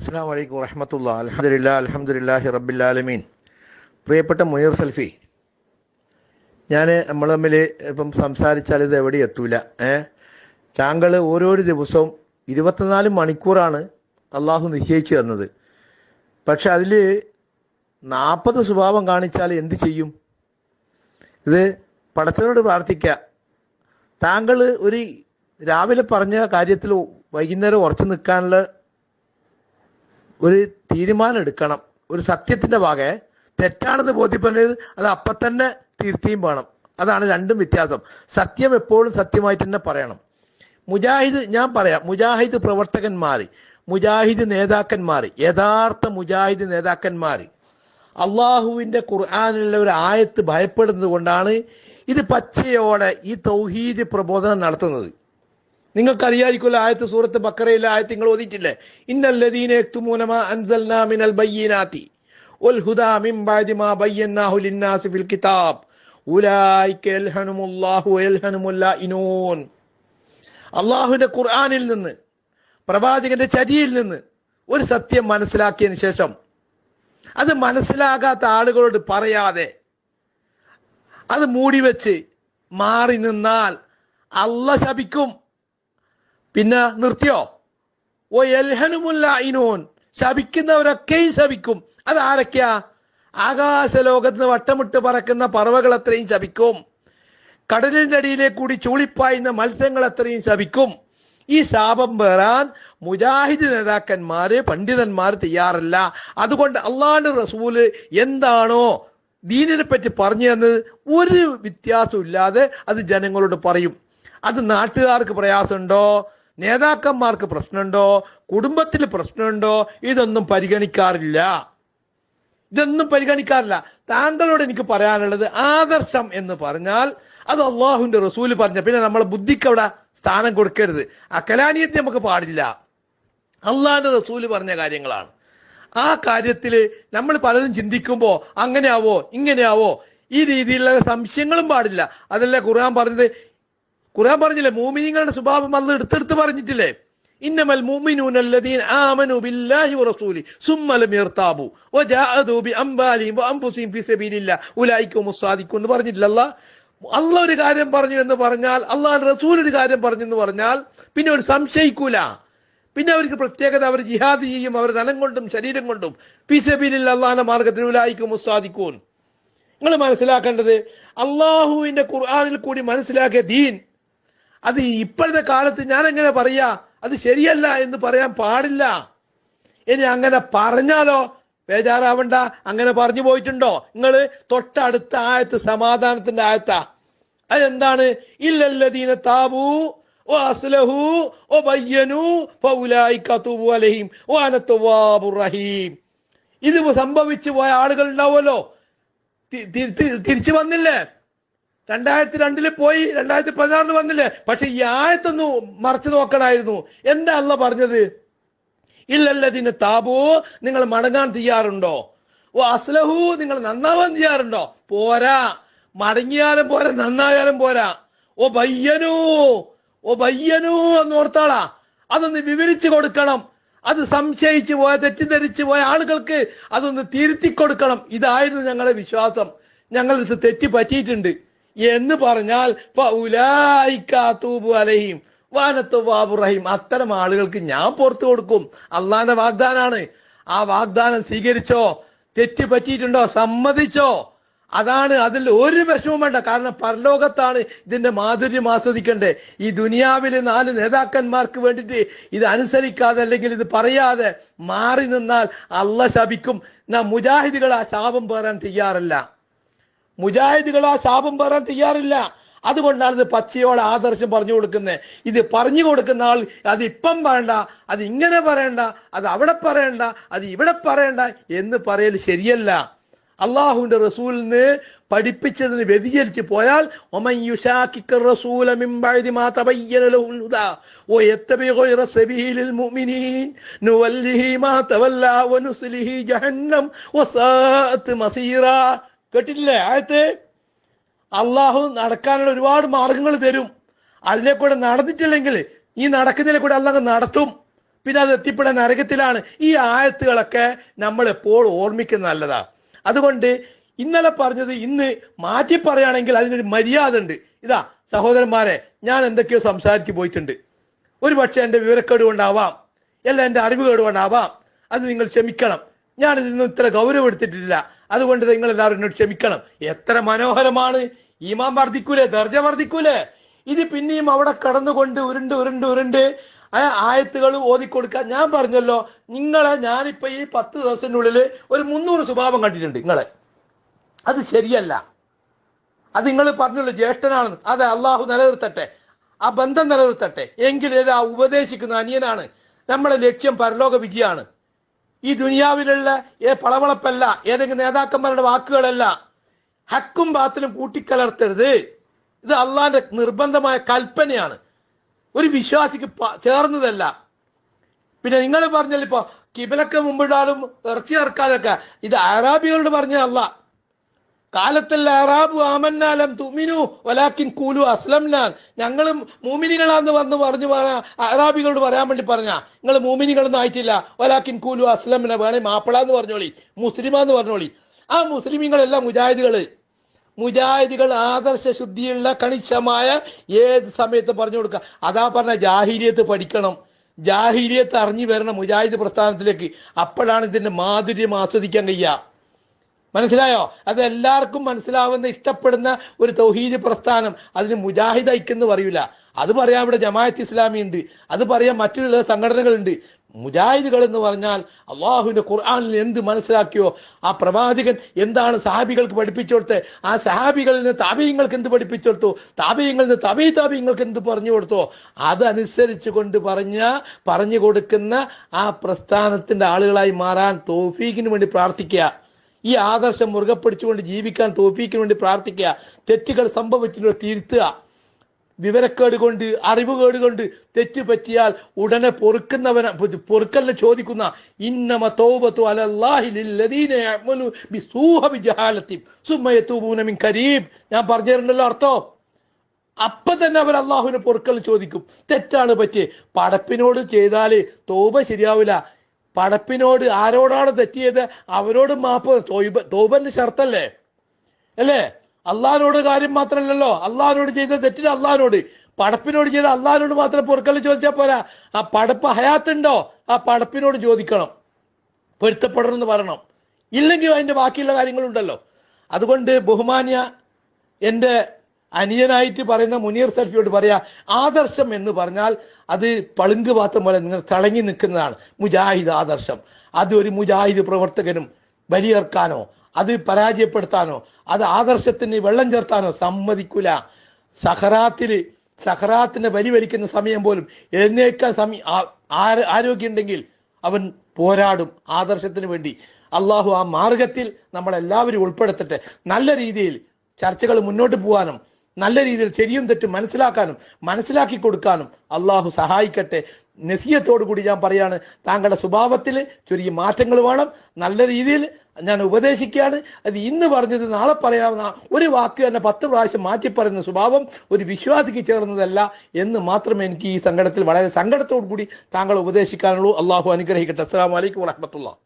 അസ്സലാമു അലൈക്കും വറഹ്മത്തുള്ളാഹി. അൽഹംദുലില്ലാഹി റബ്ബിൽ ആലമീൻ. പ്രിയപ്പെട്ട മുനീർ സൽഫി, ഞാൻ നമ്മൾ തമ്മിൽ ഇപ്പം സംസാരിച്ചാൽ ഇത് എവിടെ എത്തൂല. താങ്കൾ ഓരോരോ ദിവസവും 24 മണിക്കൂറാണ് അള്ളാഹു നിശ്ചയിച്ചു തന്നത്. പക്ഷെ അതിൽ 40 സ്വഭാവം കാണിച്ചാൽ എന്ത് ചെയ്യും? ഇത് പടച്ചവനോട് പ്രാർത്ഥിക്കുക. താങ്കൾ ഒരു രാവിലെ പറഞ്ഞ കാര്യത്തിൽ വൈകുന്നേരം ഉറച്ചു നിൽക്കാനുള്ള ഒരു തീരുമാനം എടുക്കണം. ഒരു സത്യത്തിൻ്റെ ഭാഗം തെറ്റാണെന്ന് ബോധ്യപ്പെടുന്നത് അത് അപ്പം തന്നെ തിരുത്തിയും വേണം. അതാണ് രണ്ടും വ്യത്യാസം. സത്യം എപ്പോഴും സത്യമായിട്ട് തന്നെ പറയണം. ഞാൻ പറയാം, മുജാഹിദ് പ്രവർത്തകന്മാർ, മുജാഹിദ് നേതാക്കന്മാർ, യഥാർത്ഥ മുജാഹിദ് നേതാക്കന്മാർ അള്ളാഹുവിൻ്റെ ഖുർആനിലുള്ള ഒരു ആയത്ത് ഭയപ്പെടുന്നത് കൊണ്ടാണ് ഇത് പച്ചയോടെ ഈ തൗഹീദ് പ്രബോധനം നടത്തുന്നത്. നിങ്ങൾക്കറിയായിരിക്കുമല്ലോ, ആയത്ത് സൂറത്ത് ബക്കറയിലെ ആയത്ത് നിങ്ങൾ ഓതിയിട്ടില്ലേ? ഇന്നല്ലദീന യക്തുമൂന മാ അൻസൽനാ മിനൽ ബയ്യിനാതി വൽ ഹുദാ മിൻ ബഅദി മാ ബയ്യനാഹു ലിന്നാസി ഫിൽ കിതാബ് ഉലൈക യൽഹനുമുല്ലാഹു വയൽഹനുമുൽ ലാഇനൂൻ. അള്ളാഹുവിന്റെ ഖുർആനിൽ നിന്ന്, പ്രവാചകന്റെ ചര്യയിൽ നിന്ന് ഒരു സത്യം മനസ്സിലാക്കിയതിന് ശേഷം അത് മനസ്സിലാകാത്ത ആളുകളോട് പറയാതെ അത് മൂടിവെച്ച് മാറി നിന്നാൽ അള്ളാഹ് ശപിക്കും. പിന്നെ നിർത്തിയോ? ഓ യൽഹനുമുൽ ലാഇനൂൻ, ശപിക്കുന്നവരൊക്കെയും ശപിക്കും. അതാരൊക്കെയാ? ആകാശലോകത്ത് നിന്ന് വട്ടമിട്ട് പറക്കുന്ന പറവകൾ അത്രയും ശപിക്കും. കടലിന്റെ അടിയിലെ കൂടി ചൂളിപ്പായുന്ന മത്സ്യങ്ങൾ അത്രയും ശപിക്കും. ഈ ശാപം പേറാൻ മുജാഹിദ് നേതാക്കന്മാര്, പണ്ഡിതന്മാർ തയ്യാറല്ല. അതുകൊണ്ട് അള്ളാഹുവിന്റെ റസൂല് എന്താണോ ദീനിനെ പറ്റി പറഞ്ഞു തന്നത് ഒരു വ്യത്യാസവും ഇല്ലാതെ അത് ജനങ്ങളോട് പറയും. അത് നാട്ടുകാർക്ക് പ്രയാസമുണ്ടോ, നേതാക്കന്മാർക്ക് പ്രശ്നമുണ്ടോ, കുടുംബത്തിൽ പ്രശ്നമുണ്ടോ, ഇതൊന്നും പരിഗണിക്കാറില്ല. താങ്കളോട് എനിക്ക് പറയാനുള്ളത്, ആദർശം എന്ന് പറഞ്ഞാൽ അത് അള്ളാഹുവിന്റെ റസൂല് പറഞ്ഞ, പിന്നെ നമ്മളെ ബുദ്ധിക്ക് അവിടെ സ്ഥാനം കൊടുക്കരുത്. അക്കലാനിയത്തെ നമുക്ക് പാടില്ല. അള്ളാഹുവിന്റെ റസൂല് പറഞ്ഞ കാര്യങ്ങളാണ്. ആ കാര്യത്തിൽ നമ്മൾ പലതും ചിന്തിക്കുമ്പോൾ അങ്ങനെയാവോ ഇങ്ങനെയാവോ ഈ രീതിയിലുള്ള സംശയങ്ങളും പാടില്ല. അതല്ലേ ഖുർആൻ പറഞ്ഞത്? ഖുർആൻ പറഞ്ഞില്ലേ, മൂമിനീങ്ങളുടെ സ്വഭാവം അള്ളാഹ് എടുത്തെടുത്ത് പറഞ്ഞിട്ടില്ലേ? ഇന്നമൽ മുഅ്മിനൂന അല്ലദീന ആമനു ബില്ലാഹി വറസൂലി സുമ്മ ലം യർതാബു വജാഅദു ബിഅംവാലിഹിം വഅൻഫുസിഹിം ഫീ സബീലില്ലാഹ് ഉലൈക ഹുമുസ് സാദിഖൂൻ എന്ന് പറഞ്ഞിട്ടില്ല അല്ലാഹ്? അള്ളാഹ് ഒരു കാര്യം പറഞ്ഞു എന്ന് പറഞ്ഞാൽ, അള്ളാഹുവിന്റെ റസൂൽ ഒരു കാര്യം പറഞ്ഞു എന്ന് പറഞ്ഞാൽ പിന്നെ അവർ സംശയിക്കൂല. പിന്നെ അവർക്ക് പ്രത്യേകത, അവർ ജിഹാദ് ചെയ്യും, അവർ ധനം കൊണ്ടും ശരീരം കൊണ്ടും ഫീ സബീലില്ലാഹ് അള്ളാഹുവിന്റെ മാർഗത്തിൽ ഉലൈക ഹുമുസ് സാദിഖൂൻ. നിങ്ങൾ മനസ്സിലാക്കേണ്ടത്, അള്ളാഹുവിന്റെ ഖുർആനിൽ കൂടി മനസ്സിലാക്കിയ ദീൻ അത് ഇപ്പോഴത്തെ കാലത്ത് ഞാൻ എങ്ങനെ പറയാ? അത് ശരിയല്ല എന്ന് പറയാൻ പാടില്ല. ഇനി അങ്ങനെ പറഞ്ഞാലോ ബേജാറാവണ്ട. അങ്ങനെ പറഞ്ഞു പോയിട്ടുണ്ടോ നിങ്ങൾ? തൊട്ടടുത്ത ആയത്ത് സമാധാനത്തിന്റെ ആയത്താ. അതെന്താണ്? ഇല്ലല്ലദീന താബൂ വഅസ്ലഹൂ വബയ്യനൂ ഫഉലൈക അതൂബു അലൈഹിം വഅന തവ്വാബുർ റഹീം. ഇത് സംഭവിച്ചു പോയ ആളുകൾ ഉണ്ടാവുമല്ലോ, തിരിച്ചു വന്നില്ലേ? 2002 പോയി 2016 വന്നില്ലേ? പക്ഷെ ഈ ആയത്തൊന്ന് മറച്ചു നോക്കണമായിരുന്നു. എന്താ അള്ളാഹ് പറഞ്ഞത്? ഇല്ലല്ലദീന താബൂ, നിങ്ങൾ മടങ്ങാൻ തയ്യാറുണ്ടോ? ഓ അസ്ലഹു, നിങ്ങൾ നന്നാവാൻ തയ്യാറുണ്ടോ? പോരാ. മടങ്ങിയാലും പോരാ, നന്നായാലും പോരാ. ഓ ബയ്യനൂ എന്ന് ഓർത്താളാ. അതൊന്ന് വിവരിച്ചു കൊടുക്കണം. അത് സംശയിച്ചു പോയ, തെറ്റിദ്ധരിച്ചു പോയ ആളുകൾക്ക് അതൊന്ന് തിരുത്തി കൊടുക്കണം. ഇതായിരുന്നു ഞങ്ങളുടെ വിശ്വാസം. ഞങ്ങൾക്ക് തെറ്റി പറ്റിയിട്ടുണ്ട് എന്ന് പറഞ്ഞാൽ അത്തരം ആളുകൾക്ക് ഞാൻ പുറത്തു കൊടുക്കും. അള്ളാന്റെ വാഗ്ദാനാണ്. ആ വാഗ്ദാനം സ്വീകരിച്ചോ? തെറ്റ് പറ്റിയിട്ടുണ്ടോ? സമ്മതിച്ചോ? അതാണ്. അതിൽ ഒരു വിഷമവും വേണ്ട. കാരണം പരലോകത്താണ് ഇതിന്റെ മാധുര്യം ആസ്വദിക്കണ്ടേ. ഈ ദുനിയാവിലെ 4 നേതാക്കന്മാർക്ക് വേണ്ടിയിട്ട് ഇത് അനുസരിക്കാതെ അല്ലെങ്കിൽ ഇത് പറയാതെ മാറി നിന്നാൽ അള്ളാഹ് ശപിക്കും. മുജാഹിദുകൾ ആ ശാപം പേറാൻ തയ്യാറില്ല. അതുകൊണ്ടാണ് ഇത് പച്ചയോടെ ആദർശം പറഞ്ഞു കൊടുക്കുന്നത്. ഇത് പറഞ്ഞു കൊടുക്കുന്ന ആൾ അത് ഇപ്പം പറയണ്ട, അത് ഇങ്ങനെ പറയണ്ട, അത് അവിടെ പറയണ്ട, അത് ഇവിടെ പറയണ്ട എന്ന് പറയൽ ശരിയല്ല. അള്ളാഹുവിന്റെ റസൂലിന് പഠിപ്പിച്ചതിന് വ്യതിചലിച്ച് പോയാൽ കേട്ടില്ലേ ആയത്ത്? അള്ളാഹു നടക്കാനുള്ള ഒരുപാട് മാർഗങ്ങൾ തരും. അതിലെ കൂടെ നടന്നിട്ടില്ലെങ്കിൽ ഈ നടക്കുന്നതിലെ കൂടെ അള്ളാഹ് നടത്തും. പിന്നെ അത് എത്തിപ്പെടാൻ നരകത്തിലാണ്. ഈ ആയത്തുകളൊക്കെ നമ്മൾ എപ്പോൾ ഓർമ്മിക്കുന്നത് നല്ലതാണ്. അതുകൊണ്ട് ഇന്നലെ പറഞ്ഞത് ഇന്ന് മാറ്റി പറയുകയാണെങ്കിൽ അതിനൊരു മര്യാദ ഉണ്ട്. ഇതാ സഹോദരന്മാരെ, ഞാൻ എന്തൊക്കെയോ സംസാരിച്ചു പോയിട്ടുണ്ട്. ഒരു പക്ഷേ എൻ്റെ വിവരക്കേട് കൊണ്ടാവാം, അല്ല എൻ്റെ അറിവുകേട് കൊണ്ടാവാം. അത് നിങ്ങൾ ക്ഷമിക്കണം. ഞാനിതൊന്നും ഇത്ര ഗൗരവം എടുത്തിട്ടില്ല. അതുകൊണ്ട് നിങ്ങൾ എല്ലാവരും എന്നോട് ക്ഷമിക്കണം. എത്ര മനോഹരമാണ്! ഈമാൻ വർദ്ധിക്കൂലേ, ദർജ വർദ്ധിക്കൂലേ? ഇത് പിന്നെയും അവിടെ കടന്നുകൊണ്ട് ഉരുണ്ട് ആയത്തുകൾ ഓതിക്കൊടുക്കാൻ ഞാൻ പറഞ്ഞല്ലോ. ഞാനിപ്പോ ഈ 10 ദിവസത്തിനുള്ളിൽ ഒരു 300 സ്വഭാവം കണ്ടിട്ടുണ്ട് നിങ്ങളെ. അത് ശരിയല്ല. അത് നിങ്ങൾ പറഞ്ഞല്ലോ ജ്യേഷ്ഠനാണെന്ന്. അതെ, അള്ളാഹു നിലനിർത്തട്ടെ, ആ ബന്ധം നിലനിർത്തട്ടെ. എങ്കിൽ ഇത് ആ ഉപദേശിക്കുന്ന അനിയനാണ്. നമ്മുടെ ലക്ഷ്യം പരലോക വിജയമാണ്. ഈ ദുനിയാവിലുള്ള പളവളപ്പല്ല, ഏതെങ്കിലും നേതാക്കന്മാരുടെ വാക്കുകളല്ല. ഹക്കും ബാത്തിലും കൂട്ടിക്കലർത്തരുത്. ഇത് അള്ളാന്റെ നിർബന്ധമായ കൽപ്പനയാണ്, ഒരു വിശ്വാസിക്ക് ചേർന്നതല്ല. പിന്നെ നിങ്ങൾ പറഞ്ഞല്ലോ ഇപ്പൊ കിബിലക്ക് മുമ്പിടാനും ഇറച്ചി ഇറക്കാതൊക്കെ, ഇത് അറാബികളോട് പറഞ്ഞല്ല. കാലത്തല്ല അറാബു ആമന്നാലം തുമിനു വലാക്കിൻ കൂലു അസ്ലംനാൻ, ഞങ്ങളും മൂമിനികളാന്ന് പറഞ്ഞു അറാബികളോട് പറയാൻ വേണ്ടി പറഞ്ഞ, നിങ്ങൾ മൂമിനികളൊന്നും ആയിട്ടില്ല. വലാക്കിൻ കൂലു അസ്ലംന, വേണേ മാപ്പിളാന്ന് പറഞ്ഞോളി, മുസ്ലിമാന്ന് പറഞ്ഞോളി. ആ മുസ്ലിമീങ്ങളെല്ലാം മുജാഹിദികൾ ആദർശ ശുദ്ധിയുള്ള കണിശമായ ഏത് സമയത്ത് പറഞ്ഞു കൊടുക്കുക. അതാ പറഞ്ഞ ജാഹിലിയത്ത് പഠിക്കണം, ജാഹിലിയത്ത് അറിഞ്ഞു വരണം മുജാഹിദ് പ്രസ്ഥാനത്തിലേക്ക്. അപ്പോഴാണ് ഇതിന്റെ മാധുര്യം ആസ്വദിക്കാൻ കഴിയുക. മനസ്സിലായോ? അത് എല്ലാവർക്കും മനസ്സിലാവുന്ന ഇഷ്ടപ്പെടുന്ന ഒരു തൗഹീദ് പ്രസ്ഥാനം. അതിന് മുജാഹിദ് ഐക്യം പറയൂല. അത് പറയാൻ ഇവിടെ ജമാഅത്ത് ഇസ്ലാമി ഉണ്ട്, അത് പറയാൻ മറ്റുള്ള സംഘടനകളുണ്ട്. മുജാഹിദുകൾ എന്ന് പറഞ്ഞാൽ അള്ളാഹുവിന്റെ ഖുർആനിൽ എന്ത് മനസ്സിലാക്കിയോ, ആ പ്രവാചകൻ എന്താണ് സഹാബികൾക്ക് പഠിപ്പിച്ചു കൊടുത്ത്, ആ സഹാബികളിൽ നിന്ന് താബീങ്ങൾക്ക് എന്ത് പഠിപ്പിച്ചു കൊടുത്തു, താബീങ്ങളിൽ നിന്ന് താബീങ്ങൾക്ക് എന്ത് പറഞ്ഞു കൊടുത്തോ, അതനുസരിച്ച് കൊണ്ട് പറഞ്ഞു കൊടുക്കുന്ന ആ പ്രസ്ഥാനത്തിന്റെ ആളുകളായി മാറാൻ തൗഫീഖിന് വേണ്ടി പ്രാർത്ഥിക്കുക. ഈ ആദർശം മുറുകെ പിടിച്ചുകൊണ്ട് ജീവിക്കാൻ തൗഫീഖിന് വേണ്ടി പ്രാർത്ഥിക്കുക. തെറ്റുകൾ സംഭവിച്ചിട്ട് തിരുത്തുക. വിവരക്കേട് കൊണ്ട്, അറിവുകേട് കൊണ്ട് തെറ്റ് പറ്റിയാൽ ഉടനെ പൊറുക്കലിനെ ചോദിക്കുന്ന ഇന്നമ തൗബതു അലല്ലാഹി ലില്ലദീന യഅമലു ബിസൂഹ ബിജഹാലത്തി സുമ്മ യതൂബൂന മിൻ ഖരീബ്. ഞാൻ പറഞ്ഞു തരുന്നല്ലോ അർത്ഥം. അപ്പൊ തന്നെ അവർ അള്ളാഹുവിനെ പൊറുക്കൽ ചോദിക്കും. തെറ്റാണ് പറ്റിയേ. പടപ്പിനോട് ചെയ്താൽ തൗബ ശരിയാവില്ല. പടപ്പിനോട് ആരോടാണ് തെറ്റിയത് അവരോട് മാപ്പ്. തൗബന്റെ ഷർത്തല്ലേ അല്ലേ? അള്ളാഹിനോട് കാര്യം മാത്രമല്ലല്ലോ, അള്ളാഹിനോട് ചെയ്ത തെറ്റിന് അള്ളാഹിനോട്, പടപ്പിനോട് ചെയ്ത അള്ളാഹിനോട് മാത്രം പൊറുക്കൽ ചോദിച്ചാൽ പോരാ. ആ പടപ്പ് ഹയാത്തുണ്ടോ, ആ പടപ്പിനോട് ചോദിക്കണം, പൊരുത്തപ്പെടണം എന്ന് പറയണം. ഇല്ലെങ്കിൽ അതിന്റെ ബാക്കിയുള്ള കാര്യങ്ങളുണ്ടല്ലോ. അതുകൊണ്ട് ബഹുമാന്യ എൻ്റെ അനിയനായിട്ട് പറയുന്ന മുനീർ സൽഫിയോട് പറയാ, ആദർശം എന്ന് പറഞ്ഞാൽ അത് പളുങ്ക് പാത്രം പോലെ നിങ്ങൾ തിളങ്ങി നിൽക്കുന്നതാണ് മുജാഹിദ് ആദർശം. അത് ഒരു മുജാഹിദ് പ്രവർത്തകനും ബലിയേർക്കാനോ അത് പരാജയപ്പെടുത്താനോ അത് ആദർശത്തിന് വെള്ളം ചേർത്താനോ സമ്മതിക്കൂല. സഹറാത്തിന് വലിക്കുന്ന സമയം പോലും എഴുന്നേൽക്കാൻ ആരോഗ്യം ഉണ്ടെങ്കിൽ അവൻ പോരാടും ആദർശത്തിന് വേണ്ടി. അള്ളാഹു ആ മാർഗത്തിൽ നമ്മളെല്ലാവരും ഉൾപ്പെടുത്തട്ടെ. നല്ല രീതിയിൽ ചർച്ചകൾ മുന്നോട്ട് പോകാനും നല്ല രീതിയിൽ ശരിയും തെറ്റും മനസ്സിലാക്കി കൊടുക്കാനും അള്ളാഹു സഹായിക്കട്ടെ. നസിഹത്തോടു കൂടി ഞാൻ പറയാണ്, താങ്കളുടെ സ്വഭാവത്തിൽ ചെറിയ മാറ്റങ്ങൾ വേണം. നല്ല രീതിയിൽ ഞാൻ ഉപദേശിക്കുകയാണ്. അത് ഇന്ന് പറഞ്ഞത് നാളെ പറയാവുന്ന ഒരു വാക്ക് തന്നെ 10 പ്രാവശ്യം മാറ്റി പറയുന്ന സ്വഭാവം ഒരു വിശ്വാസിക്ക് ചേർന്നതല്ല എന്ന് മാത്രമേ എനിക്ക് ഈ സങ്കടത്തിൽ വളരെ സങ്കടത്തോടു കൂടി താങ്കൾ ഉപദേശിക്കാനുള്ളൂ. അള്ളാഹു അനുഗ്രഹിക്കട്ടെ. അസ്സലാമു അലൈക്കും വറഹ്മത്തുള്ളാഹി.